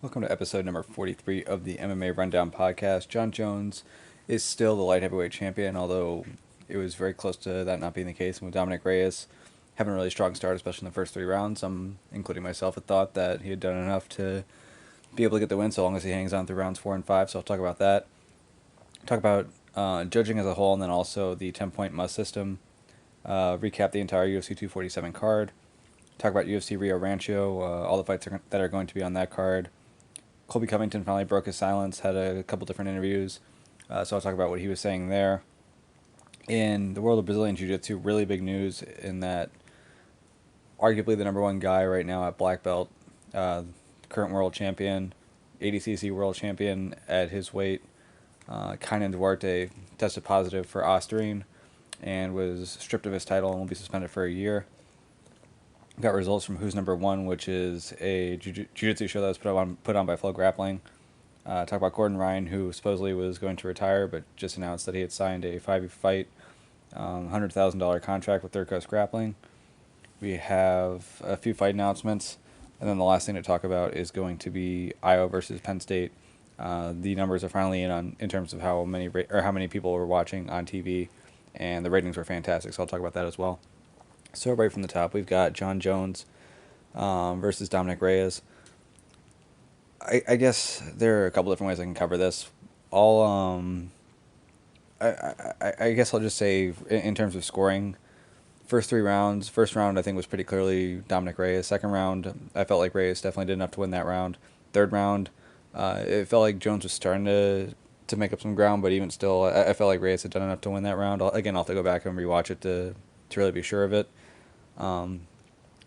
Welcome to episode number 43 of the MMA Rundown podcast. Jon Jones is still the light heavyweight champion, although it was very close to that not being the case. And with Dominick Reyes having a really strong start, especially in the first three rounds, some, including myself, had thought that he had done enough to be able to get the win so long as he hangs on through rounds 4 and 5. So I'll talk about that. Talk about judging as a whole, and then also the 10-point must system. Recap the entire UFC 247 card. Talk about UFC Rio Rancho, all the fights that are going to be on that card. Colby Covington finally broke his silence, had a couple different interviews, so I'll talk about what he was saying there. In the world of Brazilian Jiu-Jitsu, really big news in that arguably the number one guy right now at black belt, current world champion, ADCC world champion at his weight, Kaynan Duarte, tested positive for Osterine and was stripped of his title and will be suspended for a year. Got results from Who's Number One, which is a jiu-jitsu show that was put on by Flow Grappling. Talk about Gordon Ryan, who supposedly was going to retire, but just announced that he had signed a 5-year fight, $100,000 contract with Coast Grappling. We have a few fight announcements, and then the last thing to talk about is going to be Iowa versus Penn State. The numbers are finally in terms of how many people were watching on TV, and the ratings were fantastic. So I'll talk about that as well. So right from the top, we've got Jon Jones versus Dominick Reyes. I guess there are a couple different ways I can cover this. I guess I'll just say in terms of scoring, first three rounds. First round I think was pretty clearly Dominick Reyes. Second round I felt like Reyes definitely did enough to win that round. Third round, it felt like Jones was starting to make up some ground, but even still, I felt like Reyes had done enough to win that round. I'll have to go back and rewatch it to really be sure of it.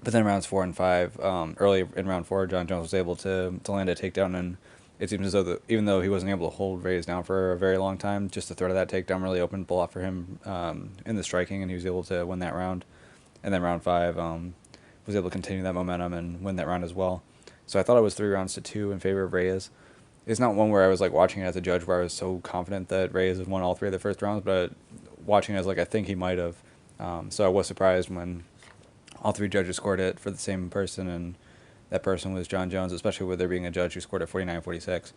But then rounds 4 and 5, early in round 4, Jon Jones was able to land a takedown, and it seems as though even though he wasn't able to hold Reyes down for a very long time, just the threat of that takedown really opened the lot for him in the striking, and he was able to win that round. And then round 5 was able to continue that momentum and win that round as well. So I thought it was 3 rounds to 2 in favor of Reyes. It's not one where I was like watching it as a judge where I was so confident that Reyes had won all 3 of the first rounds, but watching it as like I think he might have. So I was surprised when all 3 judges scored it for the same person, and that person was Jon Jones, especially with there being a judge who scored it 49-46.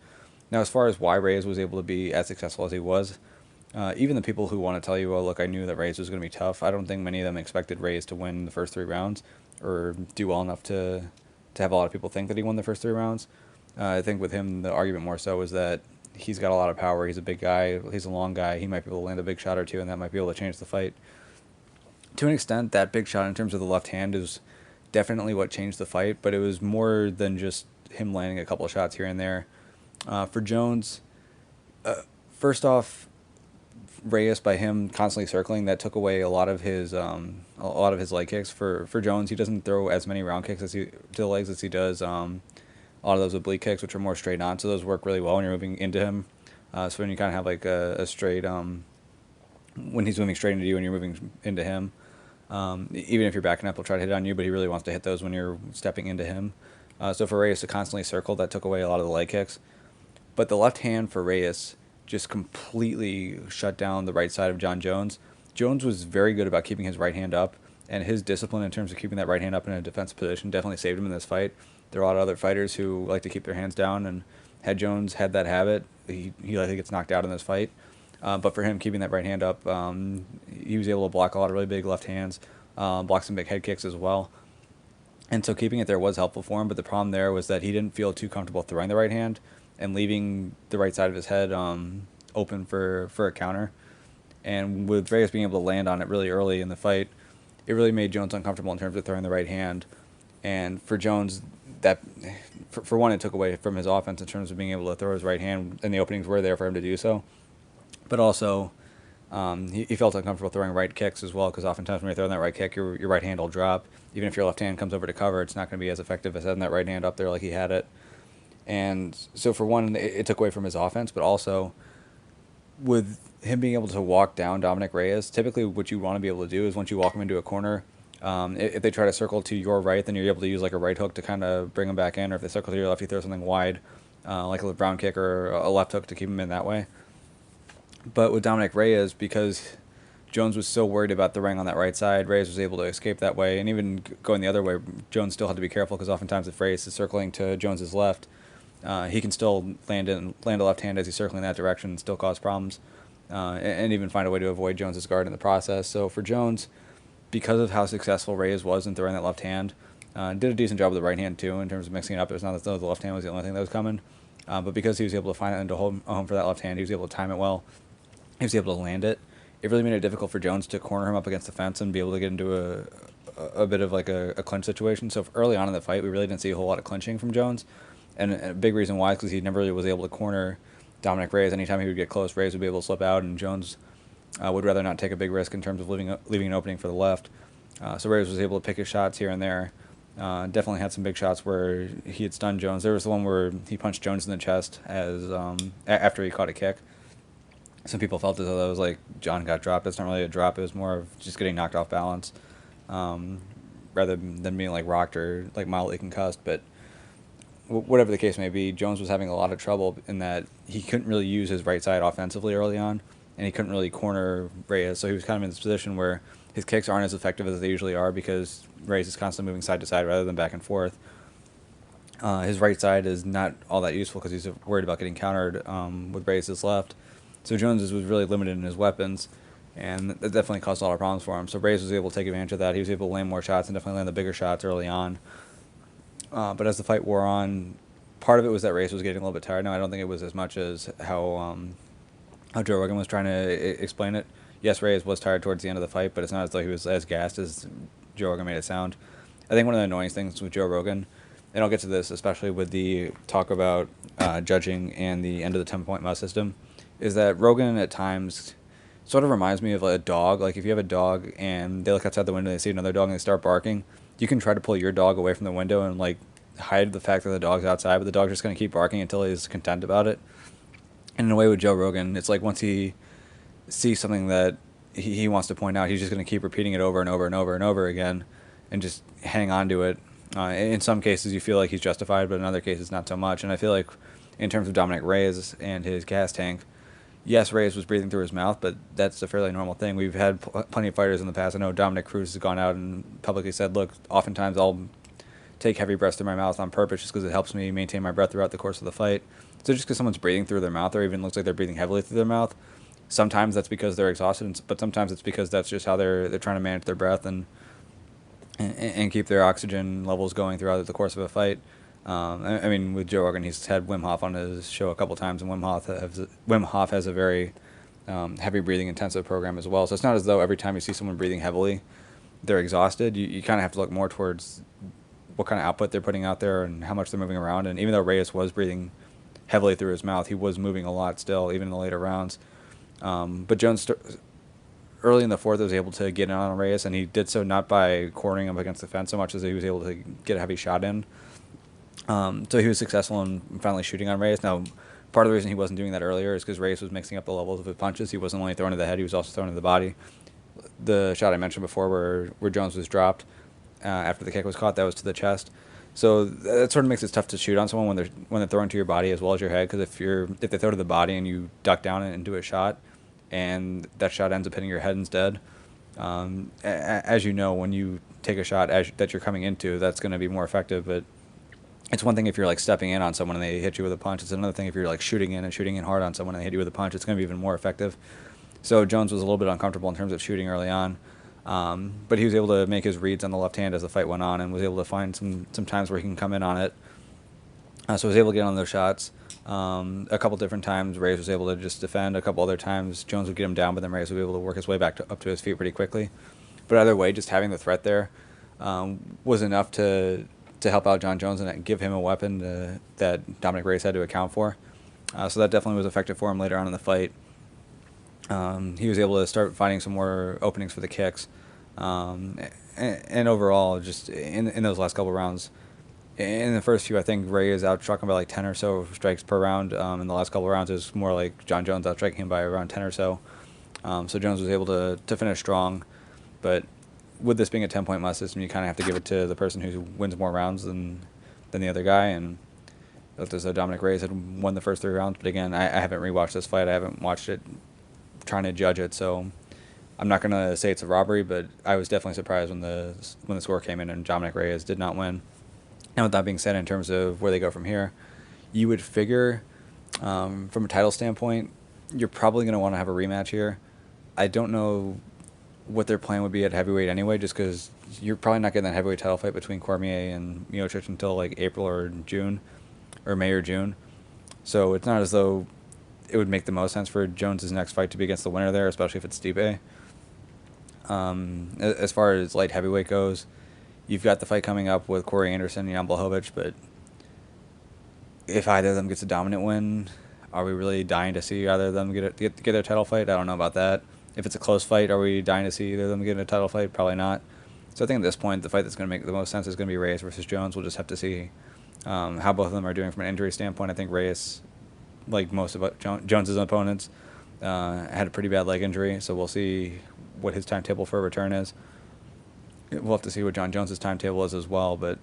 Now, as far as why Reyes was able to be as successful as he was, even the people who want to tell you, well, look, I knew that Reyes was going to be tough, I don't think many of them expected Reyes to win the first 3 rounds or do well enough to have a lot of people think that he won the first 3 rounds. I think with him, the argument more so is that he's got a lot of power. He's a big guy. He's a long guy. He might be able to land a big shot or two, and that might be able to change the fight. To an extent, that big shot in terms of the left hand is definitely what changed the fight, but it was more than just him landing a couple of shots here and there. For Jones, first off, Reyes, by him constantly circling, that took away a lot of his leg kicks. For Jones, he doesn't throw as many round kicks to the legs as he does a lot of those oblique kicks, which are more straight on, so those work really well when you're moving into him. So when you kind of have like a straight, when he's moving straight into you and you're moving into him, even if you're backing up, he'll try to hit on you, but he really wants to hit those when you're stepping into him. So for Reyes to constantly circle, that took away a lot of the leg kicks. But the left hand for Reyes just completely shut down the right side of Jon Jones. Jones was very good about keeping his right hand up, and his discipline in terms of keeping that right hand up in a defensive position definitely saved him in this fight. There are a lot of other fighters who like to keep their hands down, and had Jones had that habit, he likely gets knocked out in this fight. But for him, keeping that right hand up, he was able to block a lot of really big left hands, block some big head kicks as well. And so keeping it there was helpful for him, but the problem there was that he didn't feel too comfortable throwing the right hand and leaving the right side of his head open for a counter. And with Reyes being able to land on it really early in the fight, it really made Jones uncomfortable in terms of throwing the right hand. And for Jones, that for one, it took away from his offense in terms of being able to throw his right hand, and the openings were there for him to do so. But also, he felt uncomfortable throwing right kicks as well, because oftentimes when you're throwing that right kick, your right hand will drop. Even if your left hand comes over to cover, it's not going to be as effective as having that right hand up there like he had it. And so for one, it took away from his offense, but also with him being able to walk down Dominick Reyes, typically what you want to be able to do is once you walk him into a corner, if they try to circle to your right, then you're able to use like a right hook to kind of bring him back in, or if they circle to your left, you throw something wide, like a brown kick or a left hook to keep him in that way. But with Dominick Reyes, because Jones was so worried about the ring on that right side, Reyes was able to escape that way. And even going the other way, Jones still had to be careful, because oftentimes if Reyes is circling to Jones's left, he can still land a left hand as he's circling that direction and still cause problems, and even find a way to avoid Jones's guard in the process. So for Jones, because of how successful Reyes was in throwing that left hand, did a decent job with the right hand too in terms of mixing it up. It was not as though the left hand was the only thing that was coming, but because he was able to find it and to hold home for that left hand, he was able to time it well. He was able to land it. It really made it difficult for Jones to corner him up against the fence and be able to get into a bit of like a clinch situation. So early on in the fight, we really didn't see a whole lot of clinching from Jones, and a big reason why is because he never really was able to corner Dominick Reyes. Anytime he would get close, Reyes would be able to slip out, and Jones would rather not take a big risk in terms of leaving an opening for the left. So Reyes was able to pick his shots here and there. Definitely had some big shots where he had stunned Jones. There was the one where he punched Jones in the chest as after he caught a kick. Some people felt as though that was like Jon got dropped. It's not really a drop. It was more of just getting knocked off balance, rather than being like rocked or like mildly concussed. But whatever the case may be, Jones was having a lot of trouble in that he couldn't really use his right side offensively early on, and he couldn't really corner Reyes. So he was kind of in this position where his kicks aren't as effective as they usually are because Reyes is constantly moving side to side rather than back and forth. His right side is not all that useful because he's worried about getting countered with Reyes' left. So Jones was really limited in his weapons, and that definitely caused a lot of problems for him. So Reyes was able to take advantage of that. He was able to land more shots and definitely land the bigger shots early on. But as the fight wore on, part of it was that Reyes was getting a little bit tired. Now, I don't think it was as much as how Joe Rogan was trying to explain it. Yes, Reyes was tired towards the end of the fight, but it's not as though he was as gassed as Joe Rogan made it sound. I think one of the annoying things with Joe Rogan, and I'll get to this, especially with the talk about judging and the end of the 10-point must system, is that Rogan at times sort of reminds me of a dog. Like if you have a dog and they look outside the window and they see another dog and they start barking, you can try to pull your dog away from the window and like hide the fact that the dog's outside, but the dog's just going to keep barking until he's content about it. And in a way with Joe Rogan, it's like once he sees something that he wants to point out, he's just going to keep repeating it over and over and over and over again and just hang on to it. In some cases, you feel like he's justified, but in other cases, not so much. And I feel like in terms of Dominick Reyes and his gas tank, yes, Reyes was breathing through his mouth, but that's a fairly normal thing. We've had plenty of fighters in the past. I know Dominick Cruz has gone out and publicly said, look, oftentimes I'll take heavy breaths through my mouth on purpose just because it helps me maintain my breath throughout the course of the fight. So just because someone's breathing through their mouth or even looks like they're breathing heavily through their mouth, sometimes that's because they're exhausted, but sometimes it's because that's just how they're trying to manage their breath and keep their oxygen levels going throughout the course of a fight. I mean, with Joe Rogan, he's had Wim Hof on his show a couple times, and Wim Hof has a very heavy breathing intensive program as well. So it's not as though every time you see someone breathing heavily, they're exhausted. You kind of have to look more towards what kind of output they're putting out there and how much they're moving around. And even though Reyes was breathing heavily through his mouth, he was moving a lot still, even in the later rounds. But Jones, early in the fourth, was able to get in on Reyes, and he did so not by cornering him against the fence so much as he was able to get a heavy shot in. So he was successful in finally shooting on Reyes. Now, part of the reason he wasn't doing that earlier is because Reyes was mixing up the levels of his punches. He wasn't only throwing to the head, he was also throwing to the body. The shot I mentioned before where Jones was dropped after the kick was caught, that was to the chest. So that sort of makes it tough to shoot on someone when they're throwing to your body as well as your head, because if they throw to the body and you duck down and do a shot, and that shot ends up hitting your head instead, as you know, when you take a shot that you're coming into, that's going to be more effective. But it's one thing if you're like stepping in on someone and they hit you with a punch. It's another thing if you're like shooting in hard on someone and they hit you with a punch. It's going to be even more effective. So Jones was a little bit uncomfortable in terms of shooting early on, but he was able to make his reads on the left hand as the fight went on and was able to find some times where he can come in on it. So he was able to get on those shots. A couple different times, Reyes was able to just defend. A couple other times, Jones would get him down, but then Reyes would be able to work his way back up to his feet pretty quickly. But either way, just having the threat there was enough to help out Jon Jones and give him a weapon that Dominick Reyes had to account for. So that definitely was effective for him later on in the fight. He was able to start finding some more openings for the kicks. And overall, just in those last couple rounds, in the first few, I think Reyes outstruck him by like 10 or so strikes per round. In the last couple of rounds, it was more like Jon Jones outstriking him by around 10 or so. So Jones was able to finish strong. But with this being a 10-point must system, you kind of have to give it to the person who wins more rounds than the other guy. And it looked as though Dominick Reyes had won the first 3 rounds. But again, I haven't rewatched this fight. I haven't watched it trying to judge it. So I'm not going to say it's a robbery, but I was definitely surprised when the score came in and Dominick Reyes did not win. Now, with that being said, in terms of where they go from here, you would figure from a title standpoint, you're probably going to want to have a rematch here. I don't know what their plan would be at heavyweight anyway, just because you're probably not getting that heavyweight title fight between Cormier and Miocic until like April or June, or May or June. So it's not as though it would make the most sense for Jones' next fight to be against the winner there, especially if it's Stipe. As far as light heavyweight goes, you've got the fight coming up with Corey Anderson and Jan Blachowicz, but if either of them gets a dominant win, are we really dying to see either of them get their title fight? I don't know about that. If it's a close fight, are we dying to see either of them get a title fight? Probably not. So I think at this point, the fight that's going to make the most sense is going to be Reyes versus Jones. We'll just have to see how both of them are doing from an injury standpoint. I think Reyes, like most of Jones's opponents, had a pretty bad leg injury, so we'll see what his timetable for a return is. We'll have to see what Jon Jones's timetable is as well, but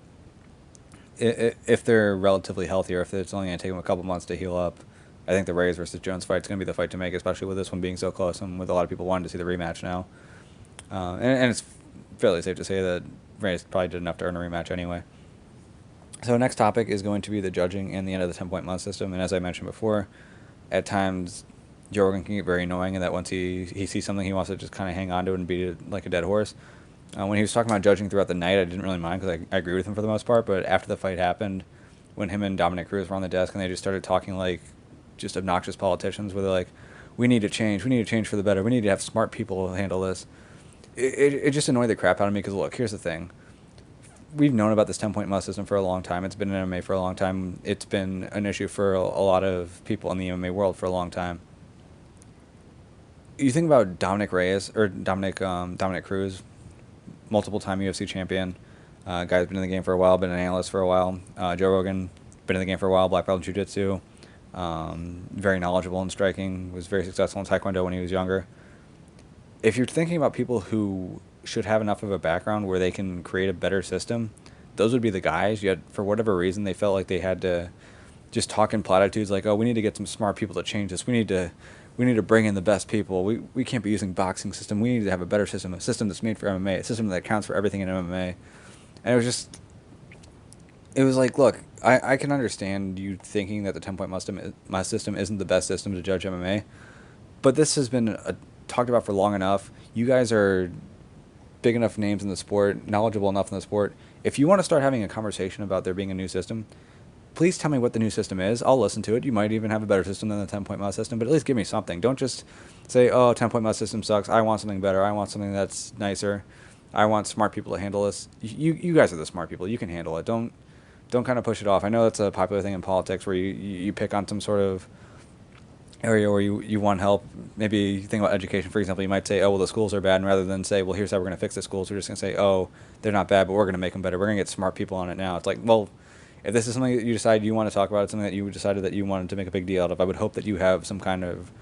if they're relatively healthy, or if it's only going to take them a couple months to heal up, I think the Reyes versus Jones fight is going to be the fight to make, especially with this one being so close and with a lot of people wanting to see the rematch now. And it's fairly safe to say that Reyes probably did enough to earn a rematch anyway. So next topic is going to be the judging and the end of the 10-point must system. And as I mentioned before, at times Joe Rogan can get very annoying, and that once he sees something, he wants to just kind of hang on to it and beat it like a dead horse. When he was talking about judging throughout the night, I didn't really mind because I agree with him for the most part. But after the fight happened, when him and Dominick Reyes were on the desk and they just started talking like just obnoxious politicians, where they're like, we need to change for the better, we need to have smart people handle this. It just annoyed the crap out of me because, look, here's the thing. We've known about this 10-point must system for a long time. It's been in MMA for a long time. It's been an issue for a lot of people in the MMA world for a long time. You think about Dominick Reyes, or Dominick Cruz, multiple-time UFC champion, guy's been in the game for a while, been an analyst for a while. Joe Rogan, been in the game for a while, black belt in jiu-jitsu, very knowledgeable in striking, was very successful in taekwondo when he was younger. If you're thinking about people who should have enough of a background where they can create a better system, those would be the guys, yet for whatever reason they felt like they had to just talk in platitudes like, oh, we need to get some smart people to change this, we need to bring in the best people, we can't be using boxing system, we need to have a better system, a system that's made for MMA, a system that accounts for everything in MMA. And it was like, look, I can understand you thinking that the 10-point must system isn't the best system to judge MMA, but this has been talked about for long enough. You guys are big enough names in the sport, knowledgeable enough in the sport. If you want to start having a conversation about there being a new system, please tell me what the new system is. I'll listen to it. You might even have a better system than the 10-point must system, but at least give me something. Don't just say, oh, 10-point must system sucks. I want something better. I want something that's nicer. I want smart people to handle this. You guys are the smart people. You can handle it. Don't kind of push it off. I know that's a popular thing in politics where you pick on some sort of area where you want help. Maybe you think about education, for example. You might say, oh, well, the schools are bad. And rather than say, well, here's how we're going to fix the schools, we're just going to say, oh, they're not bad, but we're going to make them better. We're going to get smart people on it now. It's like, well, if this is something that you decide you want to talk about, it's something that you decided that you wanted to make a big deal out of, I would hope that you have some kind of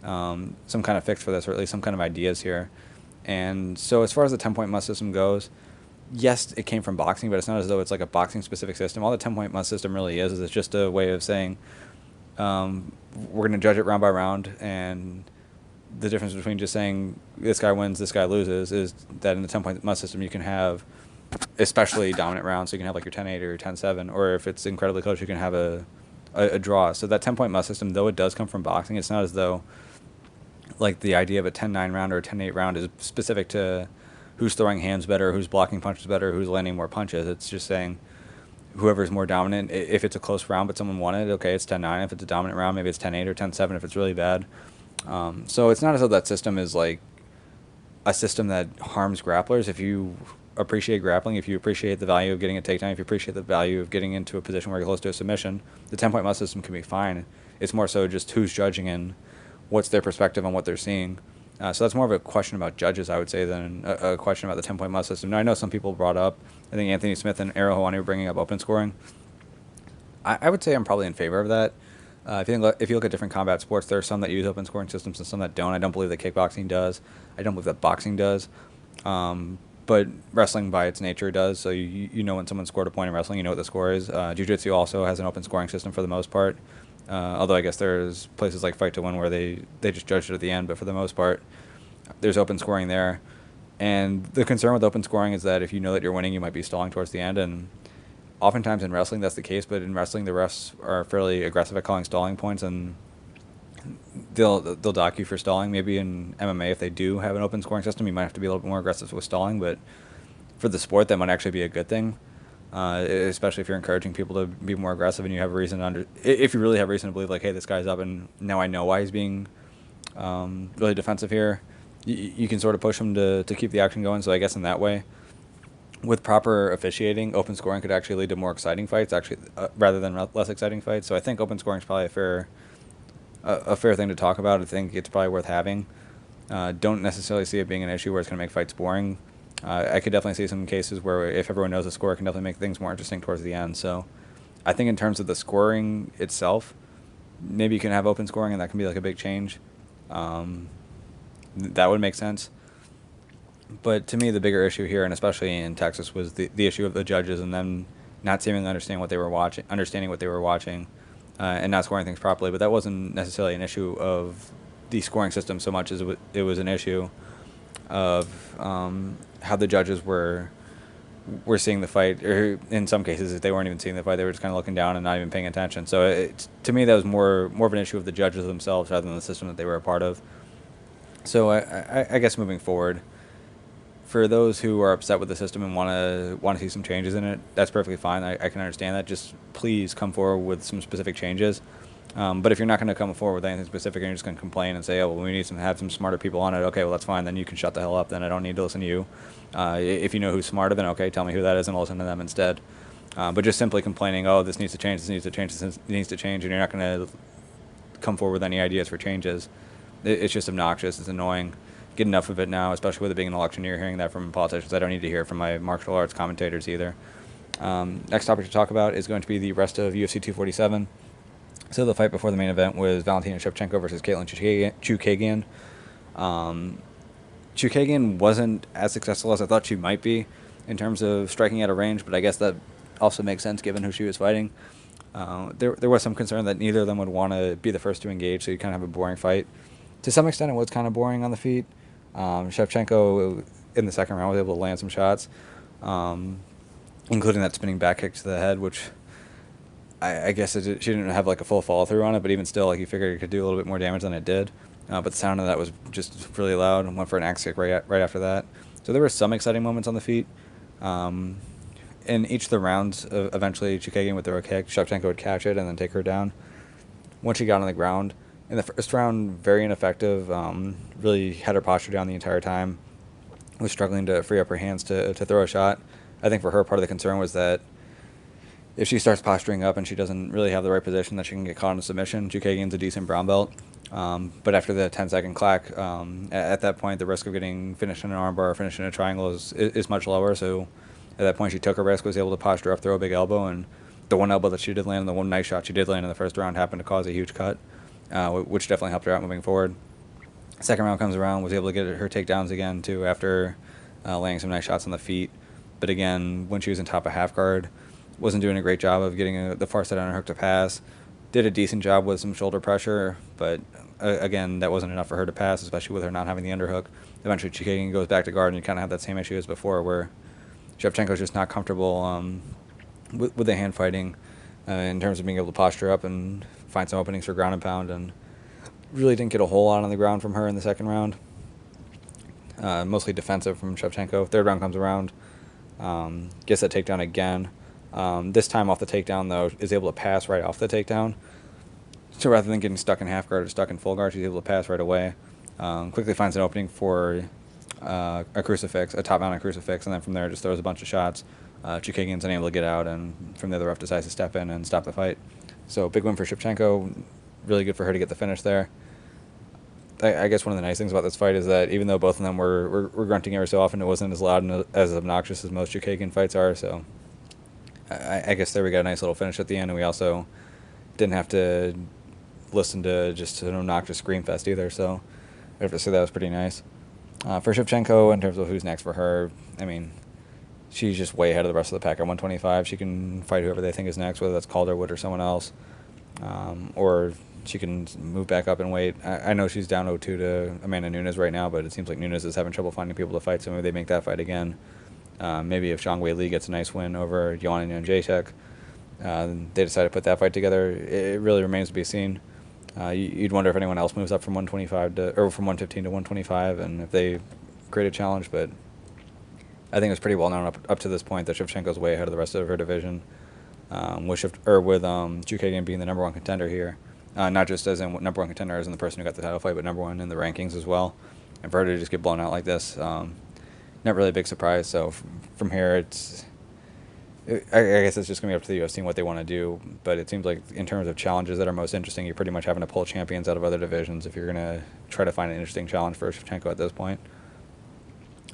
fix for this, or at least some kind of ideas here. And so as far as the 10-point must system goes, yes, it came from boxing, but it's not as though it's like a boxing-specific system. All the 10-point must system really is it's just a way of saying we're going to judge it round by round, and the difference between just saying this guy wins, this guy loses, is that in the 10-point must system you can have especially dominant rounds, so you can have like your 10-8 or your 10-7, or if it's incredibly close, you can have a draw. So that 10-point must system, though it does come from boxing, it's not as though like the idea of a 10-9 round or a 10-8 round is specific to who's throwing hands better, who's blocking punches better, who's landing more punches. It's just saying whoever's more dominant. If it's a close round but someone won it, okay, it's 10-9. If it's a dominant round, maybe it's 10-8 or 10-7 if it's really bad. So it's not as though that system is like a system that harms grapplers. If you appreciate grappling, if you appreciate the value of getting a takedown, if you appreciate the value of getting into a position where you're close to a submission, the 10-point must system can be fine. It's more so just who's judging and what's their perspective on what they're seeing. So that's more of a question about judges, I would say, than a question about the 10-point must system. Now, I know some people brought up, I think Anthony Smith and Ariel Helwani were bringing up open scoring. I would say I'm probably in favor of that. If you look at different combat sports, there are some that use open scoring systems and some that don't. I don't believe that kickboxing does. I don't believe that boxing does. But wrestling by its nature does. So you know when someone scored a point in wrestling, you know what the score is. Jiu-jitsu also has an open scoring system for the most part. Although I guess there's places like Fight to Win where they just judge it at the end. But for the most part, there's open scoring there. And the concern with open scoring is that if you know that you're winning, you might be stalling towards the end. And oftentimes in wrestling that's the case, but in wrestling the refs are fairly aggressive at calling stalling points, and they'll dock you for stalling. Maybe in MMA, if they do have an open scoring system, you might have to be a little bit more aggressive with stalling, but for the sport, that might actually be a good thing, especially if you're encouraging people to be more aggressive and you have a reason if you really have reason to believe, like, hey, this guy's up and now I know why he's being really defensive here, you can sort of push him to keep the action going. So I guess in that way, with proper officiating, open scoring could actually lead to more exciting fights, actually, rather than less exciting fights. So I think open scoring is probably a fair thing to talk about. I think it's probably worth having. Don't necessarily see it being an issue where it's going to make fights boring. I could definitely see some cases where if everyone knows the score, it can definitely make things more interesting towards the end. So I think in terms of the scoring itself, maybe you can have open scoring and that can be like a big change. That would make sense. But to me, the bigger issue here, and especially in Texas, was the issue of the judges and them not seemingly understanding what they were watching, and not scoring things properly. But that wasn't necessarily an issue of the scoring system so much as it was an issue of how the judges were seeing the fight, or in some cases, if they weren't even seeing the fight, they were just kind of looking down and not even paying attention. So to me, that was more of an issue of the judges themselves rather than the system that they were a part of. So I guess moving forward, for those who are upset with the system and want to see some changes in it, that's perfectly fine. I can understand that. Just please come forward with some specific changes. But if you're not going to come forward with anything specific and you're just going to complain and say, oh, well, we need to have some smarter people on it, okay, well, that's fine. Then you can shut the hell up. Then I don't need to listen to you. If you know who's smarter, then okay, tell me who that is and I'll listen to them instead. But just simply complaining, oh, this needs to change, this needs to change, and you're not going to come forward with any ideas for changes, it's just obnoxious. It's annoying. Get enough of it now, especially with it being an election year. Hearing that from politicians, I don't need to hear it from my martial arts commentators either. Next topic to talk about is going to be the rest of UFC 247. So the fight before the main event was Valentina Shevchenko versus Kaynan Duarte. Chookagian wasn't as successful as I thought she might be in terms of striking out of range, but I guess that also makes sense given who she was fighting. There was some concern that neither of them would want to be the first to engage, so you kind of have a boring fight. To some extent, it was kind of boring on the feet. Shevchenko, in the second round, was able to land some shots, including that spinning back kick to the head, which I guess she didn't have like a full follow-through on it, but even still, like, you figured it could do a little bit more damage than it did. But the sound of that was just really loud, and went for an axe kick right after that. So there were some exciting moments on the feet. In each of the rounds, eventually Chookagian would throw a kick, Shevchenko would catch it and then take her down. Once she got on the ground, in the first round, very ineffective, really had her posture down the entire time, was struggling to free up her hands to throw a shot. I think for her, part of the concern was that if she starts posturing up and she doesn't really have the right position, that she can get caught in a submission. Chookagian's a decent brown belt. But after the 10-second clack, at that point, the risk of getting finished in an armbar or finished in a triangle is much lower. So at that point, she took a risk, was able to posture up, throw a big elbow, and the one elbow that she did land, and the one nice shot she did land in the first round happened to cause a huge cut, which definitely helped her out moving forward. Second round comes around, was able to get her takedowns again, too, after landing some nice shots on the feet. But again, when she was in top of half guard, wasn't doing a great job of getting the far side on her hook to pass. Did a decent job with some shoulder pressure, but again, that wasn't enough for her to pass, especially with her not having the underhook. Eventually, Chookagian goes back to guard, and you kind of have that same issue as before, where Shevchenko's just not comfortable with the hand fighting in terms of being able to posture up and find some openings for ground and pound, and really didn't get a whole lot on the ground from her in the second round. Mostly defensive from Shevchenko. Third round comes around, gets that takedown again. This time off the takedown, though, is able to pass right off the takedown. So rather than getting stuck in half guard or stuck in full guard, she's able to pass right away. Quickly finds an opening for a crucifix, a top-mounted crucifix, and then from there just throws a bunch of shots. Chookagian's unable to get out, and from there the ref decides to step in and stop the fight. So big win for Shevchenko. Really good for her to get the finish there. I guess one of the nice things about this fight is that even though both of them were grunting every so often, it wasn't as loud and as obnoxious as most Chookagian fights are. So I guess there we got a nice little finish at the end, and we also didn't have to listen to just an obnoxious scream fest either. So I have to say that was pretty nice. For Shevchenko, in terms of who's next for her, I mean, she's just way ahead of the rest of the pack. At 125, she can fight whoever they think is next, whether that's Calderwood or someone else. Or she can move back up and wait. I know she's down 0-2 to Amanda Nunes right now, but it seems like Nunes is having trouble finding people to fight, so maybe they make that fight again. Maybe if Zhang Weili gets a nice win over Joanna Jędrzejczyk, they decide to put that fight together. It really remains to be seen. You'd wonder if anyone else moves up from 125 or from 115 to 125, and if they create a challenge. But I think it's pretty well known up to this point that Shevchenko's way ahead of the rest of her division. With Chookagian being the number one contender here, not just as in number one contender as in the person who got the title fight, but number one in the rankings as well. And for her to just get blown out like this, not really a big surprise. So from here, I guess it's just going to be up to the UFC and what they want to do. But it seems like in terms of challenges that are most interesting, you're pretty much having to pull champions out of other divisions if you're going to try to find an interesting challenge for Shevchenko at this point.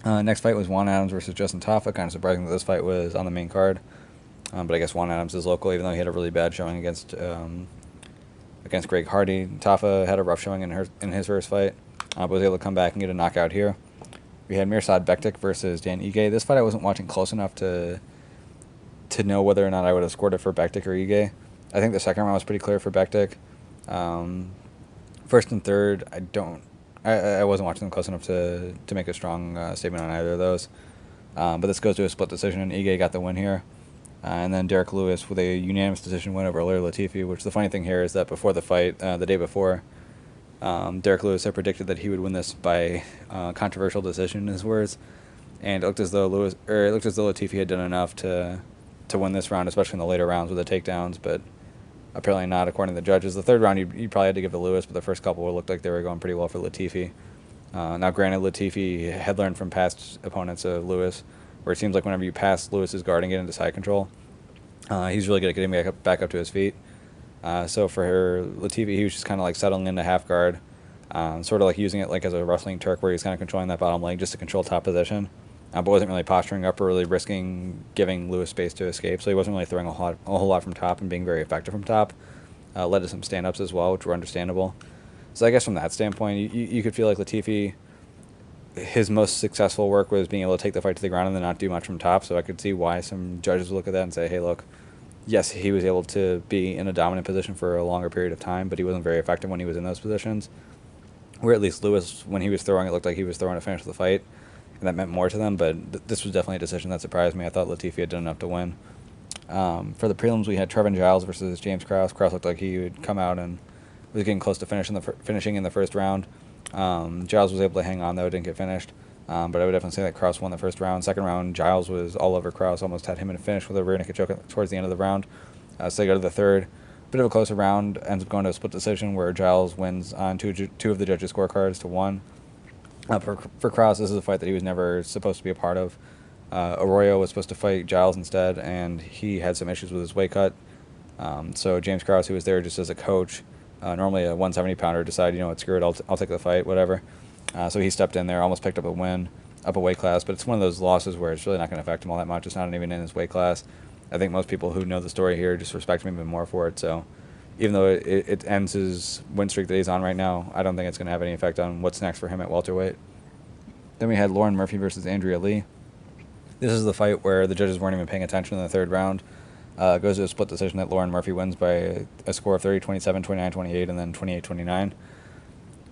Next fight was Juan Adams versus Justin Tafa. Kind of surprising that this fight was on the main card. But I guess Juan Adams is local, even though he had a really bad showing against Greg Hardy. Tafa had a rough showing in his first fight, but was able to come back and get a knockout here. We had Mirsad Bektic versus Dan Ige. This fight I wasn't watching close enough to know whether or not I would have scored it for Bektic or Ige. I think the second round was pretty clear for Bektic. First and third, I wasn't watching them close enough to make a strong statement on either of those. But this goes to a split decision, and Ige got the win here. And then Derek Lewis with a unanimous decision win over Ilir Latifi, which the funny thing here is that before the fight, the day before, Derek Lewis had predicted that he would win this by controversial decision, in his words. And it looked as though Latifi had done enough to win this round, especially in the later rounds with the takedowns, but apparently not according to the judges. The third round you probably had to give to Lewis, but the first couple looked like they were going pretty well for Latifi. Now granted, Latifi had learned from past opponents of Lewis, where it seems like whenever you pass Lewis's guard and get into side control, he's really good at getting back up to his feet. So for Latifi, he was just kind of like settling into half guard, sort of like using it like as a wrestling Turk, where he's kind of controlling that bottom leg just to control top position, but wasn't really posturing up or really risking giving Lewis space to escape. So he wasn't really throwing a whole lot from top and being very effective from top. Led to some stand-ups as well, which were understandable. So I guess from that standpoint, you could feel like Latifi, his most successful work was being able to take the fight to the ground and then not do much from top. So I could see why some judges would look at that and say, hey, look, yes, he was able to be in a dominant position for a longer period of time, but he wasn't very effective when he was in those positions. Where at least Lewis, when he was throwing, it looked like he was throwing to finish the fight, and that meant more to them. But this was definitely a decision that surprised me. I thought Latifi had done enough to win. For the prelims, we had Trevin Giles versus James Krause. Krause looked like he would come out and was getting close to finishing in the first round. Giles was able to hang on, though, didn't get finished. But I would definitely say that Krause won the first round. Second round, Giles was all over Krause, almost had him in a finish with a rear naked choke towards the end of the round. So they go to the third. Bit of a closer round, ends up going to a split decision where Giles wins on two of the judges' scorecards to 1. For Krause, this is a fight that he was never supposed to be a part of. Arroyo was supposed to fight Giles instead, and he had some issues with his weight cut. So James Krause, who was there just as a coach, normally a 170-pounder, decided, you know what, screw it, I'll take the fight, whatever. So he stepped in there, almost picked up a win, up a weight class, but it's one of those losses where it's really not going to affect him all that much. It's not even in his weight class. I think most people who know the story here just respect him even more for it. So even though it ends his win streak that he's on right now, I don't think it's going to have any effect on what's next for him at welterweight. Then we had Lauren Murphy versus Andrea Lee. This is the fight where the judges weren't even paying attention in the third round. It goes to a split decision that Lauren Murphy wins by a score of 30-27, 29-28, and then 28-29.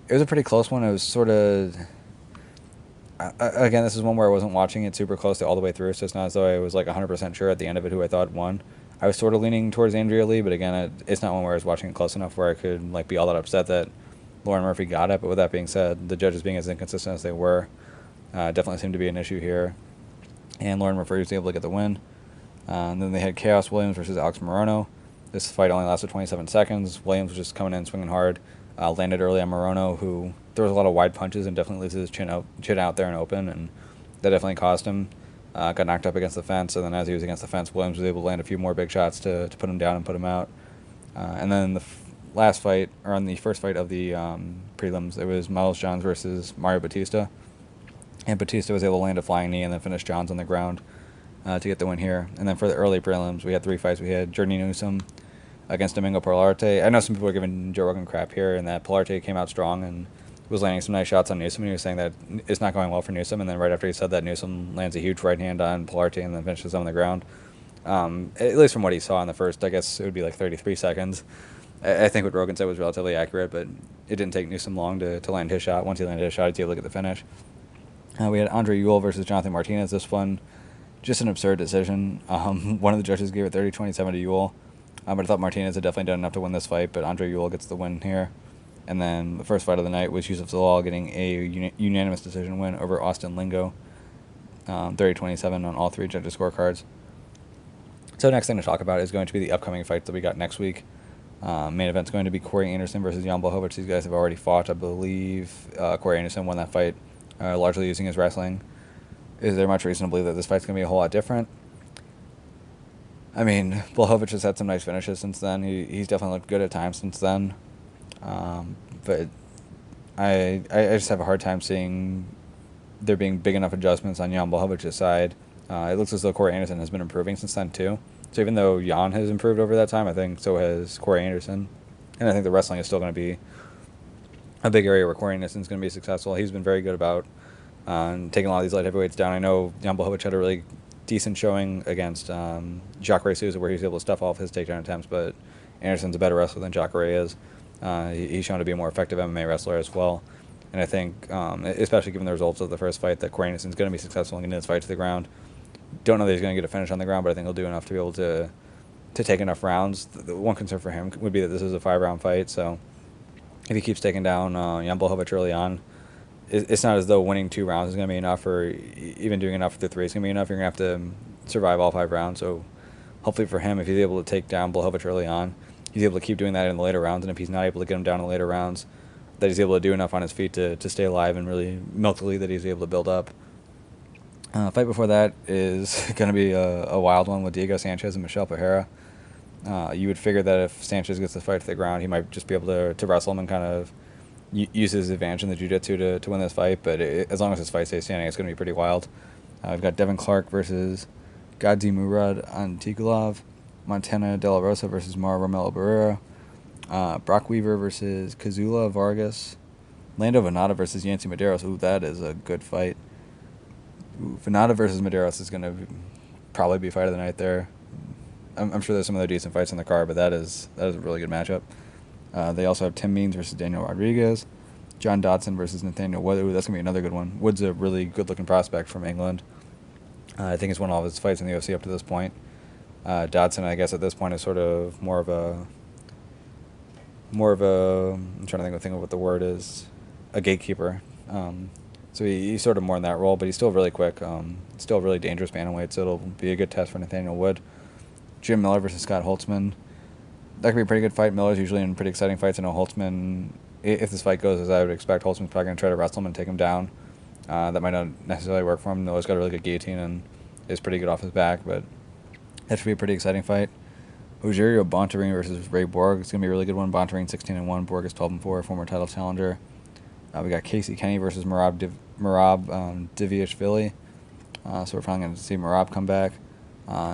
It was a pretty close one. It was sort of... Again, this is one where I wasn't watching it super closely all the way through, so it's not as though I was like 100% sure at the end of it who I thought won. I was sort of leaning towards Andrea Lee, but again, it's not one where I was watching it close enough where I could like be all that upset that Lauren Murphy got it. But with that being said, the judges being as inconsistent as they were definitely seemed to be an issue here. And Lauren Murphy was able to get the win. And then they had Chaos Williams versus Alex Morono. This fight only lasted 27 seconds. Williams was just coming in swinging hard. Landed early on Morono, who throws a lot of wide punches and definitely leaves his chin out there and open, and that definitely cost him. Got knocked up against the fence, and then as he was against the fence, Williams was able to land a few more big shots to put him down and put him out. And then the last fight, or on the first fight of the prelims, it was Miles Johns versus Mario Batista. And Batista was able to land a flying knee and then finish Johns on the ground to get the win here. And then for the early prelims, we had 3 fights. We had Jordan Newsom against Domingo Pilarte. I know some people are giving Joe Rogan crap here, and that Pilarte came out strong and was landing some nice shots on Newsom, and he was saying that it's not going well for Newsom, and then right after he said that, Newsom lands a huge right hand on Pilarte and then finishes him on the ground. At least from what he saw in the first, I guess it would be like 33 seconds. I think what Rogan said was relatively accurate, but it didn't take Newsom long to land his shot. Once he landed his shot, he was able to get the finish. We had Andre Ewell versus Jonathan Martinez. This one Just an absurd decision. One of the judges gave it 30-27 to Ewell, but I thought Martinez had definitely done enough to win this fight, but Andre Ewell gets the win here. And then the first fight of the night was Yusuf Zalal getting a unanimous decision win over Austin Lingo, 30-27 on all three judges' scorecards. So next thing to talk about is going to be the upcoming fights that we got next week. Main event's going to be Corey Anderson versus Jan Blachowicz. These guys have already fought. I believe Corey Anderson won that fight largely using his wrestling. Is there much reason to believe that this fight's going to be a whole lot different? I mean, Blachowicz has had some nice finishes since then. He's definitely looked good at times since then. But I just have a hard time seeing there being big enough adjustments on Jan Blachowicz' side. It looks as though Corey Anderson has been improving since then, too. So even though Jan has improved over that time, I think so has Corey Anderson. And I think the wrestling is still going to be a big area where Corey Anderson is going to be successful. He's been very good about taking a lot of these light heavyweights down. I know Jan Blachowicz had a really decent showing against Jacare Souza where he was able to stuff off his takedown attempts, but Anderson's a better wrestler than Jacare is. He's shown to be a more effective MMA wrestler as well. And I think, especially given the results of the first fight, that Corey Anderson's going to be successful in getting this fight to the ground. Don't know that he's going to get a finish on the ground, but I think he'll do enough to be able to take enough rounds. The one concern for him would be that this is a 5-round fight, so if he keeps taking down Jan Blachowicz early on, it's not as though winning 2 rounds is going to be enough, or even doing enough for the 3 is going to be enough. You're going to have to survive all 5 rounds, so hopefully for him, if he's able to take down Blachowicz early on, he's able to keep doing that in the later rounds, and if he's not able to get him down in the later rounds, that he's able to do enough on his feet to stay alive and really milk the lead that he's able to build up. Fight before that is going to be a wild one with Diego Sanchez and Michel Pereira. You would figure that if Sanchez gets the fight to the ground, he might just be able to wrestle him and kind of use his advantage in the jiu-jitsu to win this fight. But as long as this fight stays standing, it's going to be pretty wild. We've got Devin Clark versus Gadzi Murad Antigulov, Montana De La Rosa versus Mara Romero Barrera, Brock Weaver versus Kazula Vargas, Lando Venata versus Yancy Medeiros. Ooh, that is a good fight. Venata versus Medeiros is going to probably be fight of the night there. I'm sure there's some other decent fights in the card, but that is a really good matchup. They also have Tim Means versus Daniel Rodriguez, John Dodson versus Nathaniel Wood. Ooh, that's going to be another good one. Wood's a really good-looking prospect from England. I think he's won all of his fights in the UFC up to this point. Dodson, I guess, at this point is sort of more of a I'm trying to think of what the word is, a gatekeeper. So he's sort of more in that role, but he's still really quick. Still a really dangerous bantamweight, so it'll be a good test for Nathaniel Wood. Jim Miller versus Scott Holtzman. That could be a pretty good fight. Miller's usually in pretty exciting fights. I know Holtzman, if this fight goes as I would expect, Holtzman's probably going to try to wrestle him and take him down. That might not necessarily work for him. Miller's got a really good guillotine and is pretty good off his back, but that should be a pretty exciting fight. Rogerio Bontorin versus Ray Borg. It's going to be a really good one. Bontorin 16-1. Borg is 12-4, former title challenger. We got Casey Kenny versus Merab Diviashvili. So we're probably going to see Merab come back.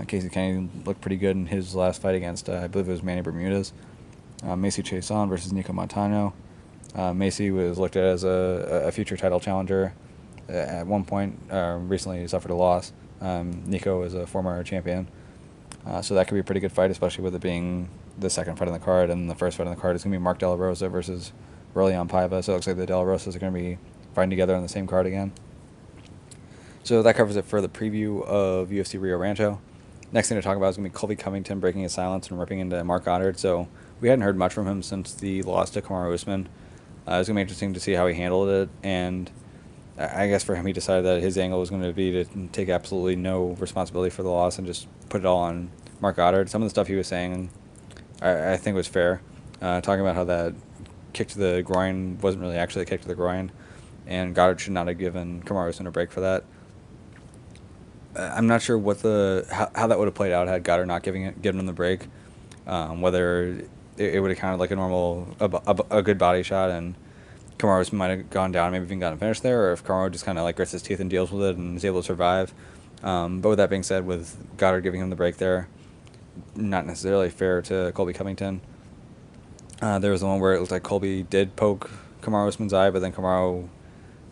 Casey Kenny looked pretty good in his last fight against, I believe it was Manny Bermudez. Macy Chiasson versus Nico Montano. Macy was looked at as a future title challenger at one point. Recently he suffered a loss. Nico is a former champion. So that could be a pretty good fight, especially with it being the second fight on the card. And the first fight on the card is going to be Mark De La Rosa versus Rolion Paiva. So it looks like the De La Rosas are going to be fighting together on the same card again. So that covers it for the preview of UFC Rio Rancho. Next thing to talk about is going to be Colby Covington breaking his silence and ripping into Mark Goddard. So we hadn't heard much from him since the loss to Kamaru Usman. It's going to be interesting to see how he handled it. And I guess for him, he decided that his angle was going to be to take absolutely no responsibility for the loss and just put it all on Mark Goddard. Some of the stuff he was saying, I think was fair. Talking about how that kick to the groin wasn't really actually a kick to the groin, and Goddard should not have given Kamaru Usman a break for that. I'm not sure what how that would have played out had Goddard not given him the break. Whether it would have counted like a normal a good body shot and Kamaru Usman might have gone down, maybe even gotten finished there, or if Kamaru just kind of like grits his teeth and deals with it and is able to survive. But with that being said, with Goddard giving him the break there, not necessarily fair to Colby Covington. There was the one where it looked like Colby did poke Kamaru Usman's eye, but then Kamaru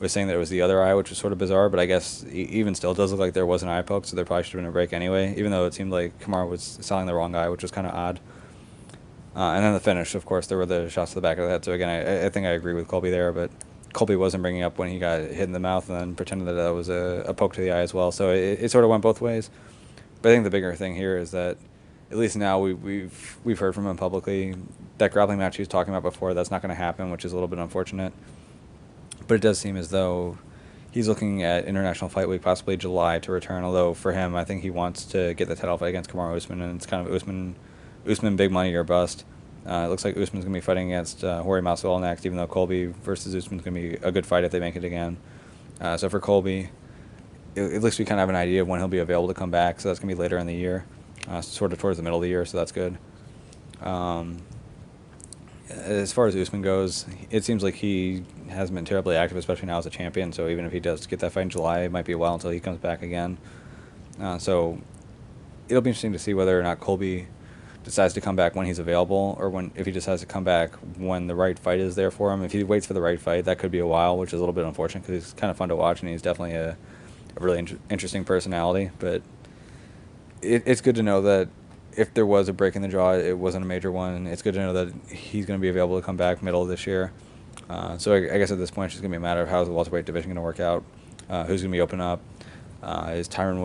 was saying that it was the other eye, which was sort of bizarre. But I guess even still, it does look like there was an eye poke, so there probably should have been a break anyway, even though it seemed like Kamaru was selling the wrong eye, which was kind of odd. And then the finish, of course, there were the shots to the back of the head. So again, I think I agree with Colby there, but Colby wasn't bringing up when he got hit in the mouth and then pretended that was a poke to the eye as well. So it sort of went both ways. But I think the bigger thing here is that at least now we've heard from him publicly that grappling match he was talking about before, that's not going to happen, which is a little bit unfortunate. But it does seem as though he's looking at International Fight Week, possibly July, to return. Although for him, I think he wants to get the title fight against Kamaru Usman, and it's kind of Usman big money or bust. It looks like Usman's going to be fighting against Jorge Masvidal next, even though Colby versus Usman's going to be a good fight if they make it again. So for Colby, at least we kind of have an idea of when he'll be available to come back. So that's going to be later in the year, sort of towards the middle of the year. So that's good. As far as Usman goes, it seems like he hasn't been terribly active, especially now as a champion. So even if he does get that fight in July, it might be a while until he comes back again. So it'll be interesting to see whether or not Colby decides to come back when he's available, or if he decides to come back when the right fight is there for him. If he waits for the right fight, that could be a while, which is a little bit unfortunate because he's kind of fun to watch and he's definitely a really interesting personality. But it's good to know that if there was a break in the jaw, it wasn't a major one. It's good to know that he's going to be available to come back middle of this year. So I guess at this point, it's just going to be a matter of how's the welterweight division going to work out, who's going to be open up, how's Tyron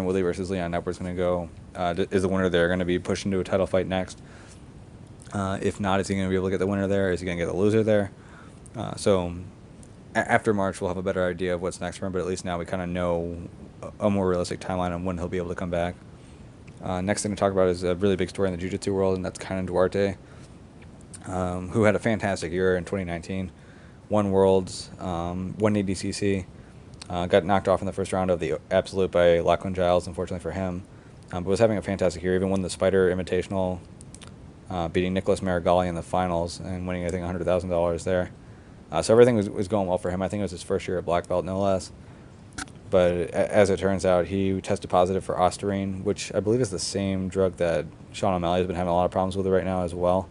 Woodley versus Leon Edwards going to go? Is the winner there going to be pushed into a title fight next? If not, is he going to be able to get the winner there? Is he going to get the loser there? So after March, we'll have a better idea of what's next for him, but at least now we kind of know a more realistic timeline on when he'll be able to come back. Next thing to talk about is a really big story in the jiu-jitsu world, and that's Kaynan Duarte, who had a fantastic year in 2019, won Worlds, won ADCC, got knocked off in the first round of the Absolute by Lachlan Giles, unfortunately for him, but was having a fantastic year, even won the Spider Invitational, beating Nicholas Marigali in the finals and winning, I think, $100,000 there. So everything was going well for him. I think it was his first year at black belt, no less. But as it turns out, he tested positive for Ostarine, which I believe is the same drug that Sean O'Malley has been having a lot of problems with right now as well.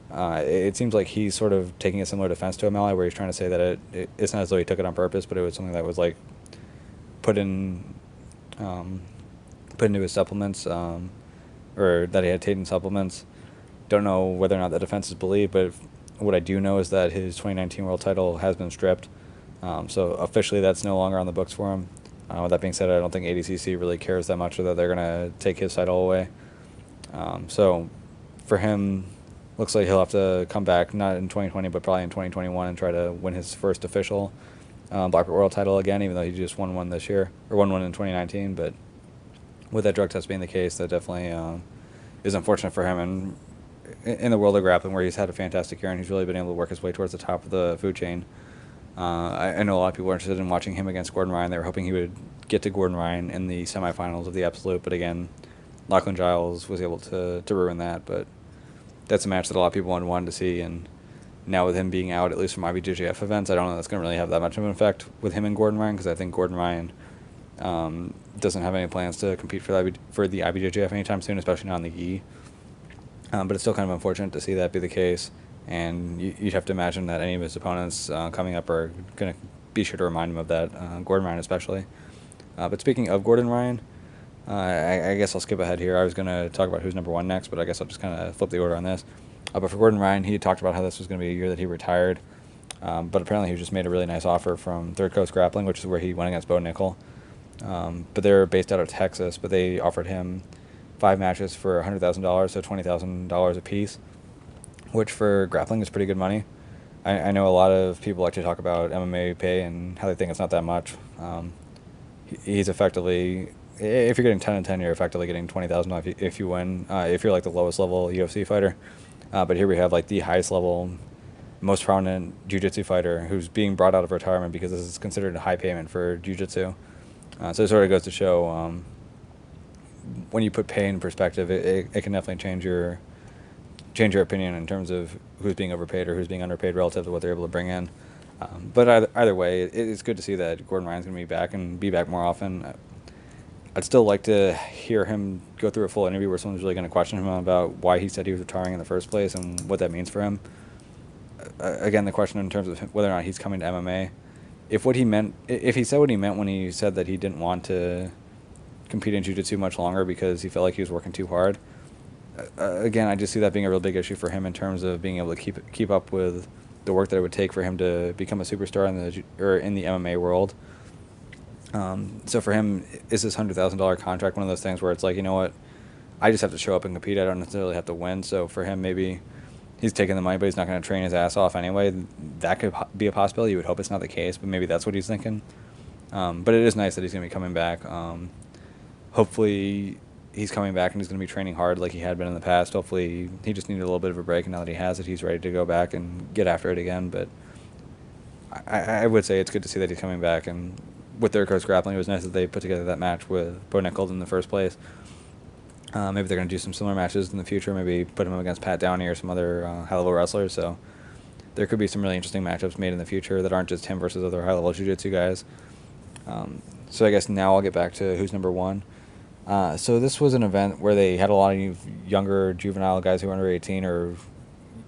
It seems like he's sort of taking a similar defense to O'Malley, where he's trying to say that it's not as though he took it on purpose, but it was something that was like put into his supplements, or that he had taken supplements. Don't know whether or not that defense is believed, but what I do know is that his 2019 world title has been stripped. So officially that's no longer on the books for him. With that being said, I don't think ADCC really cares that much, or that they're going to take his title away. So for him, looks like he'll have to come back, not in 2020, but probably in 2021, and try to win his first official black belt world title again, even though he just won one this year, or won one in 2019. But with that drug test being the case, that definitely is unfortunate for him. And in the world of grappling, where he's had a fantastic year and he's really been able to work his way towards the top of the food chain, I know a lot of people are interested in watching him against Gordon Ryan. They were hoping he would get to Gordon Ryan in the semifinals of the Absolute, but again, Lachlan Giles was able to ruin that. But that's a match that a lot of people wanted to see, and now with him being out, at least from IBJJF events, I don't know that's going to really have that much of an effect with him and Gordon Ryan, because I think Gordon Ryan doesn't have any plans to compete for the IBJJF anytime soon, especially not on the gi. But it's still kind of unfortunate to see that be the case. And you'd have to imagine that any of his opponents coming up are going to be sure to remind him of that, Gordon Ryan especially. But speaking of Gordon Ryan, I guess I'll skip ahead here. I was going to talk about who's number one next, but I guess I'll just kind of flip the order on this. But for Gordon Ryan, he talked about how this was going to be a year that he retired. But apparently he just made a really nice offer from Third Coast Grappling, which is where he went against Bo Nickel. But they're based out of Texas, but they offered him 5 matches for $100,000, so $20,000 a piece, which for grappling is pretty good money. I know a lot of people like to talk about MMA pay and how they think it's not that much. He's effectively, if you're getting 10 and 10, you're effectively getting $20,000 if you win, if you're like the lowest level UFC fighter. But here we have like the highest level, most prominent jiu-jitsu fighter who's being brought out of retirement because this is considered a high payment for jiu-jitsu. So it sort of goes to show when you put pay in perspective, it can definitely change your opinion in terms of who's being overpaid or who's being underpaid relative to what they're able to bring in. But either way, it's good to see that Gordon Ryan's going to be back and be back more often. I'd still like to hear him go through a full interview where someone's really going to question him about why he said he was retiring in the first place and what that means for him. Again, the question in terms of whether or not he's coming to MMA. If he said what he meant when he said that he didn't want to compete in jiu-jitsu much longer because he felt like he was working too hard, again, I just see that being a real big issue for him in terms of being able to keep up with the work that it would take for him to become a superstar in the MMA world. So for him, is this $100,000 contract one of those things where it's like, you know what, I just have to show up and compete. I don't necessarily have to win. So for him, maybe he's taking the money, but he's not going to train his ass off anyway. That could be a possibility. You would hope it's not the case, but maybe that's what he's thinking. But it is nice that he's going to be coming back. Hopefully he's coming back and he's going to be training hard like he had been in the past. Hopefully he just needed a little bit of a break, and now that he has it, he's ready to go back and get after it again. But I would say it's good to see that he's coming back. And with their Coast Grappling, it was nice that they put together that match with Bo Nichols in the first place. Maybe they're going to do some similar matches in the future. Maybe put him up against Pat Downey or some other high-level wrestlers. So there could be some really interesting matchups made in the future that aren't just him versus other high-level jiu-jitsu guys. So I guess now I'll get back to who's number one. So this was an event where they had a lot of younger juvenile guys who were under 18 or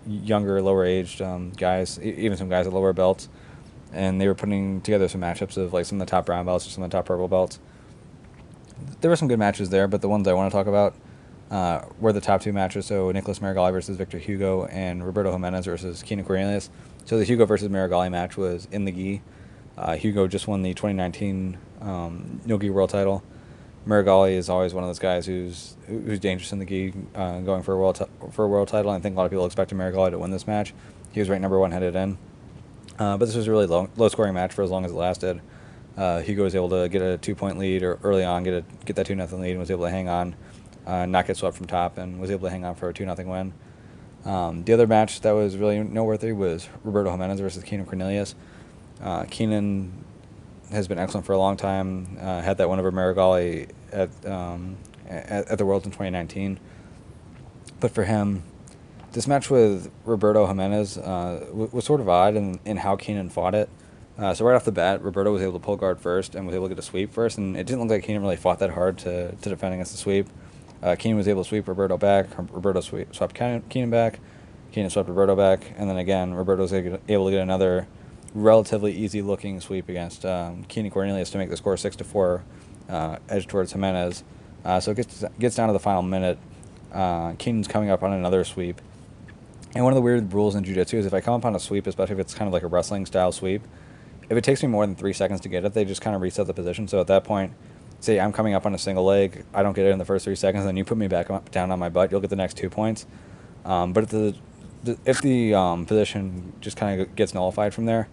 younger, lower-aged guys, even some guys at lower belts. And they were putting together some matchups of like some of the top brown belts or some of the top purple belts. There were some good matches there, but the ones I want to talk about were the top two matches. So Nicholas Marigali versus Victor Hugo and Roberto Jimenez versus Kaynan Cornelius. So the Hugo versus Marigali match was in the gi. Hugo just won the 2019 no-gi world title. Marigali is always one of those guys who's dangerous in the gi, going for a world title. And I think a lot of people expected Marigali to win this match. He was ranked number one headed in. But this was a really low-scoring match for as long as it lasted. Hugo was able to get a 2-point lead or early on, get that 2-0 lead, and was able to hang on, not get swept from top, and was able to hang on for a 2-0 win. The other match that was really noteworthy was Roberto Jimenez versus Kaynan Cornelius. Kaynan has been excellent for a long time. Had that win over Marigali at the Worlds in 2019. But for him, this match with Roberto Jimenez was sort of odd in how Kaynan fought it. So right off the bat, Roberto was able to pull guard first and was able to get a sweep first, and it didn't look like Kaynan really fought that hard to defend against the sweep. Kaynan was able to sweep Roberto back. Roberto swept Kaynan back. Kaynan swept Roberto back, and then again, Roberto was able to get another relatively easy-looking sweep against Kaynan Cornelius to make the score 6-4, edge towards Jimenez. So it gets down to the final minute. Kaynan's coming up on another sweep. And one of the weird rules in jiu-jitsu is if I come up on a sweep, especially if it's kind of like a wrestling-style sweep, if it takes me more than 3 seconds to get it, they just kind of reset the position. So at that point, say I'm coming up on a single leg, I don't get it in the first 3 seconds, then you put me back down on my butt, you'll get the next 2 points. But if the position just kind of gets nullified from there,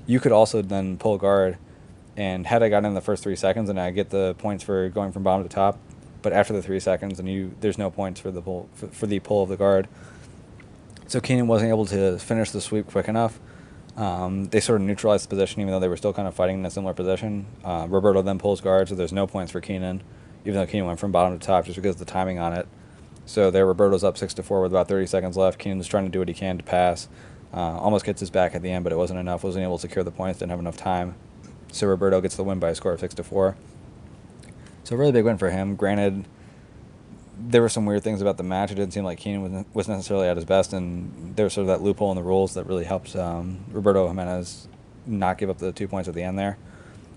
you could also then pull guard, and had I gotten in the first 3 seconds, and I get the points for going from bottom to top, but after the 3 seconds, and there's no points for the pull of the guard. So Kaynan wasn't able to finish the sweep quick enough. They sort of neutralized the position, even though they were still kind of fighting in a similar position. Roberto then pulls guard, so there's no points for Kaynan, even though Kaynan went from bottom to top just because of the timing on it. So there, Roberto's up 6-4 with about 30 seconds left. Kaynan's trying to do what he can to pass. Almost gets his back at the end, but it wasn't enough. Wasn't able to secure the points, didn't have enough time. So Roberto gets the win by a score of 6-4. So a really big win for him. Granted, there were some weird things about the match. It didn't seem like Kaynan was necessarily at his best, and there was sort of that loophole in the rules that really helped Roberto Jimenez not give up the 2 points at the end there.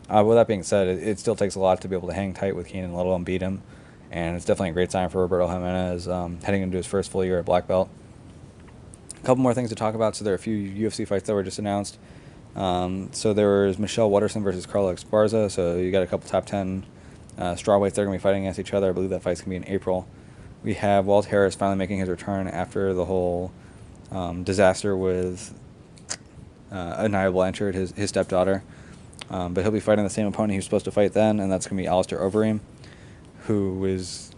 With that being said, it still takes a lot to be able to hang tight with Kaynan, let alone beat him, and it's definitely a great sign for Roberto Jimenez heading into his first full year at black belt. A couple more things to talk about. So there are a few UFC fights that were just announced. So there was Michelle Watterson versus Carla Esparza. So you got a couple top 10 strawweights. They're going to be fighting against each other. I believe that fight's going to be in April. We have Walt Harris finally making his return after the whole disaster with Nia Blanchard, his stepdaughter. But he'll be fighting the same opponent he was supposed to fight then, and that's going to be Alistair Overeem, who is,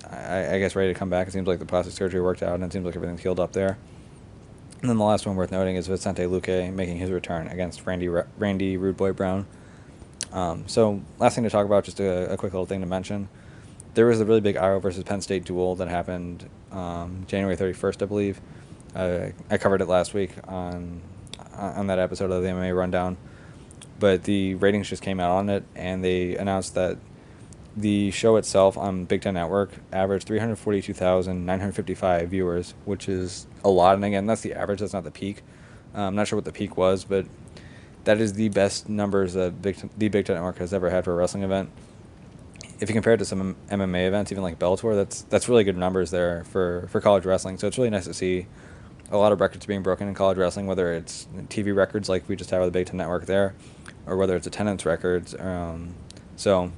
I guess, ready to come back. It seems like the plastic surgery worked out, and it seems like everything's healed up there. And then the last one worth noting is Vicente Luque making his return against Randy Rude Boy Brown. So last thing to talk about, just a quick little thing to mention. There was a really big Iowa versus Penn State duel that happened January 31st, I believe. I covered it last week on that episode of the MMA Rundown. But the ratings just came out on it, and they announced that the show itself on Big Ten Network averaged 342,955 viewers, which is a lot. And again, that's the average. That's not the peak. I'm not sure what the peak was, but that is the best numbers that the Big Ten Network has ever had for a wrestling event. If you compare it to some MMA events, even like Bellator, that's really good numbers there for college wrestling. So it's really nice to see a lot of records being broken in college wrestling, whether it's TV records like we just have with the Big Ten Network there, or whether it's attendance records. So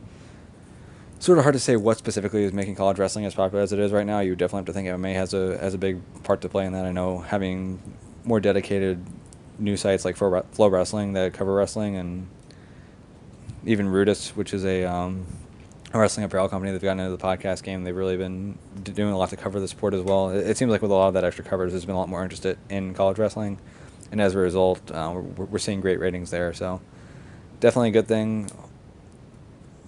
sort of hard to say what specifically is making college wrestling as popular as it is right now. You definitely have to think MMA has a big part to play in that. I know having more dedicated news sites like Flow Wrestling that cover wrestling, and even Rudis, which is a wrestling apparel company, they've gotten into the podcast game. They've really been doing a lot to cover the sport as well. It seems like with a lot of that extra coverage, there's been a lot more interest in college wrestling, and as a result, we're seeing great ratings there. So definitely a good thing.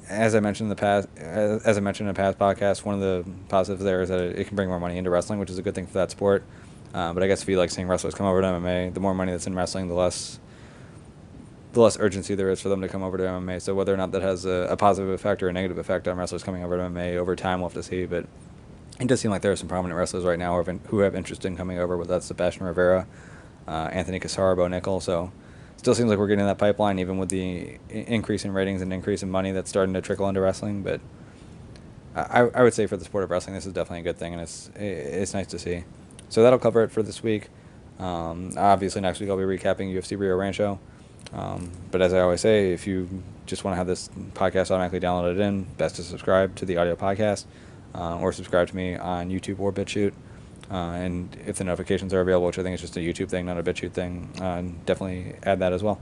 As I mentioned in the past, podcast, one of the positives there is that it can bring more money into wrestling, which is a good thing for that sport. But I guess if you like seeing wrestlers come over to MMA, the more money that's in wrestling, the less urgency there is for them to come over to MMA. So whether or not that has a positive effect or a negative effect on wrestlers coming over to MMA over time, we'll have to see. But it does seem like there are some prominent wrestlers right now who have interest in coming over, whether that's Sebastian Rivera, Anthony Cassara, Bo Nickel. So still seems like we're getting that pipeline, even with the increase in ratings and increase in money that's starting to trickle into wrestling. But I would say for the sport of wrestling, this is definitely a good thing, and it's nice to see. So that'll cover it for this week. Obviously, next week I'll be recapping UFC Rio Rancho. But as I always say, if you just want to have this podcast automatically downloaded in, best to subscribe to the audio podcast, or subscribe to me on YouTube or BitChute. And if the notifications are available, which I think is just a YouTube thing, not a BitChute thing, definitely add that as well.